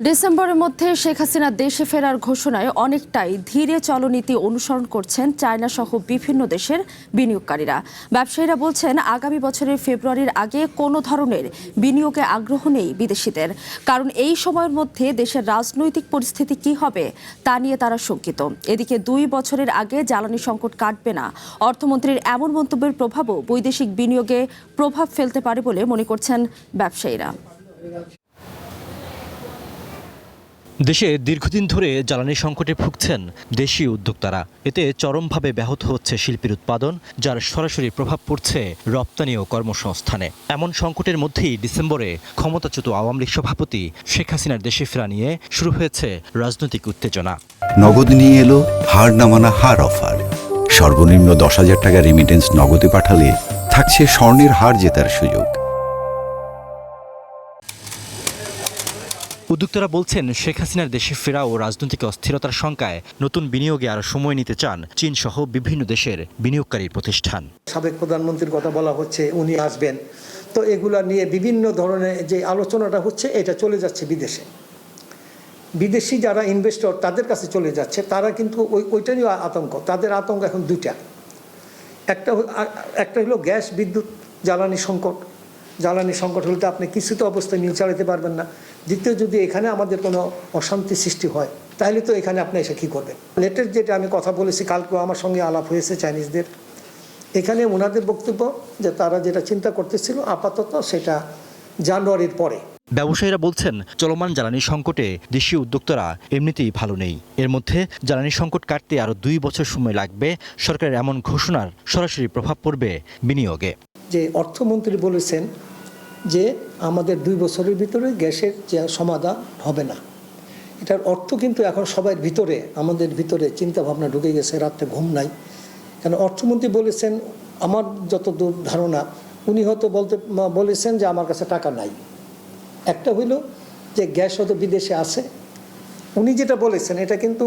ডিসেম্বরের মধ্যে শেখ হাসিনা দেশে ফেরার ঘোষণায় অনেকটাই ধীরে চলনীতি অনুসরণ করছেন চায়না সহ বিভিন্ন দেশের বিনিয়োগকারীরা। ব্যবসায়ীরা বলছেন, আগামী বছরের ফেব্রুয়ারির আগে কোনো ধরনের বিনিয়োগে আগ্রহ নেই বিদেশিদের, কারণ এই সময়ের মধ্যে দেশের রাজনৈতিক পরিস্থিতি কী হবে তা নিয়ে তারা শঙ্কিত। এদিকে 2 বছরের আগে জ্বালানি সংকট কাটবে না, অর্থমন্ত্রীর এমন মন্তব্যের প্রভাবও বৈদেশিক বিনিয়োগে প্রভাব ফেলতে পারে বলে মনে করছেন ব্যবসায়ীরা। দেশে দীর্ঘদিন ধরে জ্বালানি সংকটে ভুগছেন দেশীয় উদ্যোক্তারা। এতে চরমভাবে ব্যাহত হচ্ছে শিল্পের উৎপাদন, যার সরাসরি প্রভাব পড়ছে রপ্তানি ও কর্মসংস্থানে। এমন সংকটের মধ্যেই ডিসেম্বরে ক্ষমতাচ্যুত আওয়ামী লীগ সভাপতি শেখ হাসিনার দেশে ফেরা নিয়ে শুরু হয়েছে রাজনৈতিক উত্তেজনা। নগদ নিয়ে এলো হার না মানা হার অফার। সর্বনিম্ন 10,000 টাকা রেমিটেন্স নগদে পাঠালে থাকছে স্বর্ণের হার জেতার সুযোগ। উদ্যোক্তারা বলছেন, শেখ হাসিনার দেশে ফেরা ও রাজনৈতিক অস্থিরতার শঙ্কায় নতুন বিনিয়োগে আরও সময় নিতে চান চীন সহ বিভিন্ন দেশের বিনিয়োগকারী প্রতিষ্ঠান। সাবেক প্রধানমন্ত্রীর কথা বলা হচ্ছে, উনি আসবেন, তো এগুলা নিয়ে বিভিন্ন ধরনের যে আলোচনাটা হচ্ছে এটা চলে যাচ্ছে বিদেশে। বিদেশি যারা ইনভেস্টর তাদের কাছে চলে যাচ্ছে, তারা কিন্তু ওইটা নিয়ে আতঙ্ক। তাদের আতঙ্ক এখন দুইটা, একটা হলো গ্যাস, বিদ্যুৎ, জ্বালানি সংকট। জ্বালানি সংকট হলে তো আপনি কিছুতে অবস্থায় নিয়ে চালাতে পারবেন না। দ্বিতীয়, যদি এখানে আমাদের কোনো অশান্তি সৃষ্টি হয় তাহলে তো এখানে আপনি এসে কী করবেন। লেটেস্ট যেটা আমি কথা বলেছি, কালকেও আমার সঙ্গে আলাপ হয়েছে চাইনিজদের, এখানে ওনাদের বক্তব্য যে তারা যেটা চিন্তা করতেছিল আপাতত সেটা জানুয়ারির পরে। ব্যবসায়ীরা বলছেন, চলমান জ্বালানি সংকটে দেশীয় উদ্যোক্তারা এমনিতেই ভালো নেই। এর মধ্যে জ্বালানি সংকট কাটতে আরও 2 বছর সময় লাগবে। সরকারের এমন ঘোষণার সরাসরি প্রভাব পড়বে বিনিয়োগে। যে অর্থমন্ত্রী বলেছেন যে আমাদের 2 বছরের ভিতরে গ্যাসের যে সমাধান হবে না, এটার অর্থ কিন্তু এখন সবার ভিতরে, আমাদের ভিতরে চিন্তা ভাবনা ঢুকে গেছে, রাত্রে ঘুম নাই। কারণ অর্থমন্ত্রী বলেছেন, আমার যতদূর ধারণা, উনি হয়তো বলেছেন যে আমার কাছে টাকা নাই। একটা হইল যে গ্যাস হয়তো বিদেশে আছে, উনি যেটা বলেছেন এটা কিন্তু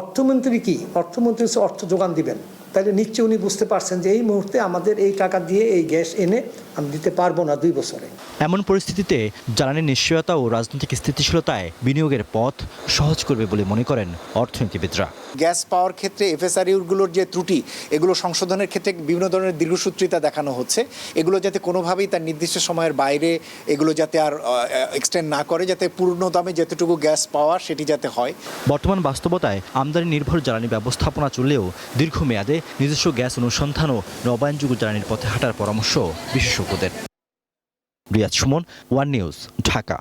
অর্থমন্ত্রী কি, অর্থমন্ত্রী অর্থ যোগান দিবেন, তাহলে নিশ্চয়ই উনি বুঝতে পারছেন যে এই মুহূর্তে আমাদের এই টাকা দিয়ে এই গ্যাস এনে আমি দিতে পারবো না 2 বছরে। এমন পরিস্থিতিতে জ্বালানির নিশ্চয়তা ও রাজনৈতিক স্থিতিশীলতায় বিনিয়োগের পথ সহজ করবে বলে মনে করেন অর্থনীতিবিদরা। গ্যাস পাওয়ার ক্ষেত্রে এফএসআরইউগুলোর যে ত্রুটি, এগুলো সংশোধনের ক্ষেত্রে বিভিন্ন ধরনের দীর্ঘসূত্রিতা দেখানো হচ্ছে। এগুলো যাতে কোনোভাবেই তার নির্দিষ্ট সময়ের বাইরে এগুলো যাতে আর এক্সটেন্ড না করে, যাতে পূর্ণ দামে যতটুকু গ্যাস পাওয়া সেটি যাতে হয়। বর্তমান বাস্তবতায় আমদানি নির্ভর জ্বালানি ব্যবস্থাপনা চললেও দীর্ঘমেয়াদে নিজস্ব গ্যাস অনুসন্ধান ও নবায়নযোগ্য জ্বালানির পথে হাঁটার পরামর্শ বিশেষজ্ঞদের। Riaz Suman, one news, Dhaka.